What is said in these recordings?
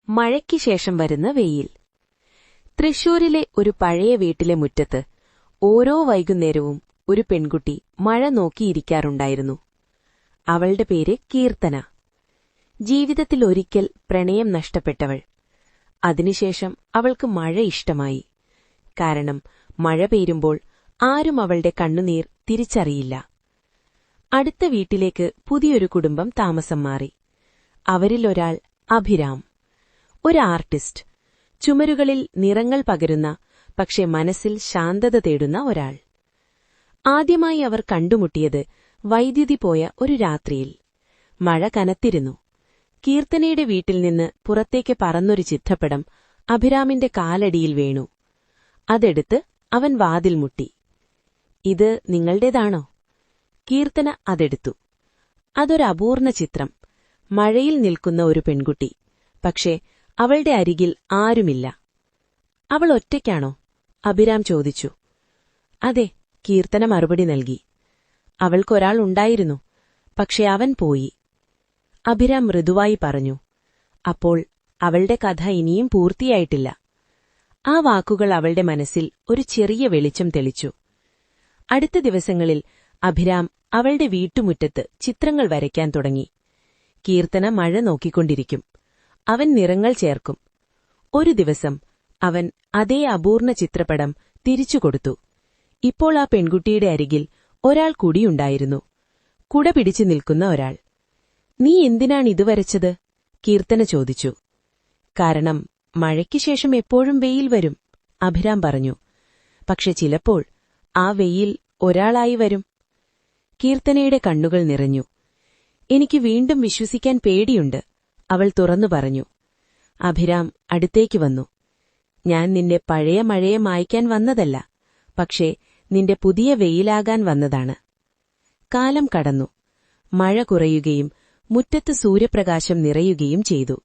മഴയ്ക്ക് ശേഷം വരുന്ന വെയിൽ. തൃശൂരിലെ ഒരു പഴയ വീട്ടിലെ മുറ്റത്ത് ഓരോ വൈകുന്നേരവും ഒരു പെൺകുട്ടി മഴ നോക്കിയിരിക്കാറുണ്ടായിരുന്നു. അവളുടെ പേര് കീർത്തന. ജീവിതത്തിലൊരിക്കൽ പ്രണയം നഷ്ടപ്പെട്ടവൾ. അതിനുശേഷം അവൾക്ക് മഴ ഇഷ്ടമായി. കാരണം മഴ പെയ്യുമ്പോൾ ആരും അവളുടെ കണ്ണുനീർ തിരിച്ചറിയില്ല. അടുത്ത വീട്ടിലേക്ക് പുതിയൊരു കുടുംബം താമസം മാറി. അവരിലൊരാൾ അഭിരാം, ഒരു ആർട്ടിസ്റ്റ്, ചുമരുകളിൽ നിറങ്ങൾ പകരുന്ന പക്ഷെ മനസ്സിൽ ശാന്തത തേടുന്ന ഒരാൾ. ആദ്യമായി അവർ കണ്ടുമുട്ടിയത് വൈദ്യുതി പോയ ഒരു രാത്രിയിൽ. മഴ കനത്തിരുന്നു. കീർത്തനയുടെ വീട്ടിൽ നിന്ന് പുറത്തേക്ക് പറന്നൊരു ചിത്രപ്പടം അഭിരാമിന്റെ കാലടിയിൽ വീണു. അതെടുത്ത് അവൻ വാതിൽ മുട്ടി. "ഇത് നിങ്ങളുടേതാണോ?" കീർത്തന അതെടുത്തു. അതൊരപൂർണ ചിത്രം. മഴയിൽ നിൽക്കുന്ന ഒരു പെൺകുട്ടി. പക്ഷേ അവളുടെ അരികിൽ ആരുമില്ല. "അവൾ ഒറ്റയ്ക്കാണോ?" അഭിരാം ചോദിച്ചു. "അതെ," കീർത്തന മറുപടി നൽകി. "അവൾക്കൊരാൾ ഉണ്ടായിരുന്നു, പക്ഷെ അവൻ പോയി," അഭിരാം മൃദുവായി പറഞ്ഞു. "അപ്പോൾ അവളുടെ കഥ ഇനിയും പൂർത്തിയായിട്ടില്ല." ആ വാക്കുകൾ അവളുടെ മനസ്സിൽ ഒരു ചെറിയ വെളിച്ചം തെളിച്ചു. അടുത്ത ദിവസങ്ങളിൽ അഭിരാം അവളുടെ വീട്ടുമുറ്റത്ത് ചിത്രങ്ങൾ വരയ്ക്കാൻ തുടങ്ങി. കീർത്തന മഴ നോക്കിക്കൊണ്ടിരിക്കും. അവൻ നിറങ്ങൾ ചേർക്കും. ഒരു ദിവസം അവൻ അതേ അപൂർണ ചിത്രപടം തിരിച്ചുകൊടുത്തു. ഇപ്പോൾ ആ പെൺകുട്ടിയുടെ അരികിൽ ഒരാൾ കൂടിയുണ്ടായിരുന്നു. കുട പിടിച്ചു നിൽക്കുന്ന ഒരാൾ. "നീ എന്തിനാണിത് വരച്ചത്?" കീർത്തന ചോദിച്ചു. "കാരണം മഴയ്ക്ക് ശേഷം എപ്പോഴും വെയിൽ വരും," അഭിരാം പറഞ്ഞു. "പക്ഷെ ചിലപ്പോൾ ആ വെയിൽ ഒരാളായി വരും." കീർത്തനയുടെ കണ്ണുകൾ നിറഞ്ഞു. "എനിക്ക് വീണ്ടും വിശ്വസിക്കാൻ പേടിയുണ്ട്," അവൾ തുറന്നു പറഞ്ഞു. അഭിരാം അടുത്തേക്ക് വന്നു. "ഞാൻ നിന്റെ പഴയ മഴയെ മായ്ക്കാൻ വന്നതല്ല, പക്ഷേ നിന്റെ പുതിയ വെയിലാകാൻ വന്നതാണ്." കാലം കടന്നു. മഴ കുറയുകയും മുറ്റത്ത് സൂര്യപ്രകാശം നിറയുകയും ചെയ്തു.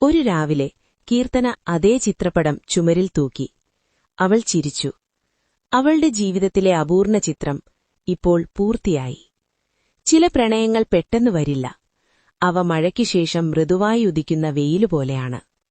ഒരു രാവിലെ കീർത്തന അതേ ചിത്രപടം ചുമരിൽ തൂക്കി. അവൾ ചിരിച്ചു. അവളുടെ ജീവിതത്തിലെ അപൂർണ ചിത്രം ഇപ്പോൾ പൂർത്തിയായി. ചില പ്രണയങ്ങൾ പെട്ടെന്ന് വരില്ല. അവ മഴയ്ക്കുശേഷം മൃദുവായി ഉദിക്കുന്ന വെയിലുപോലെയാണ്.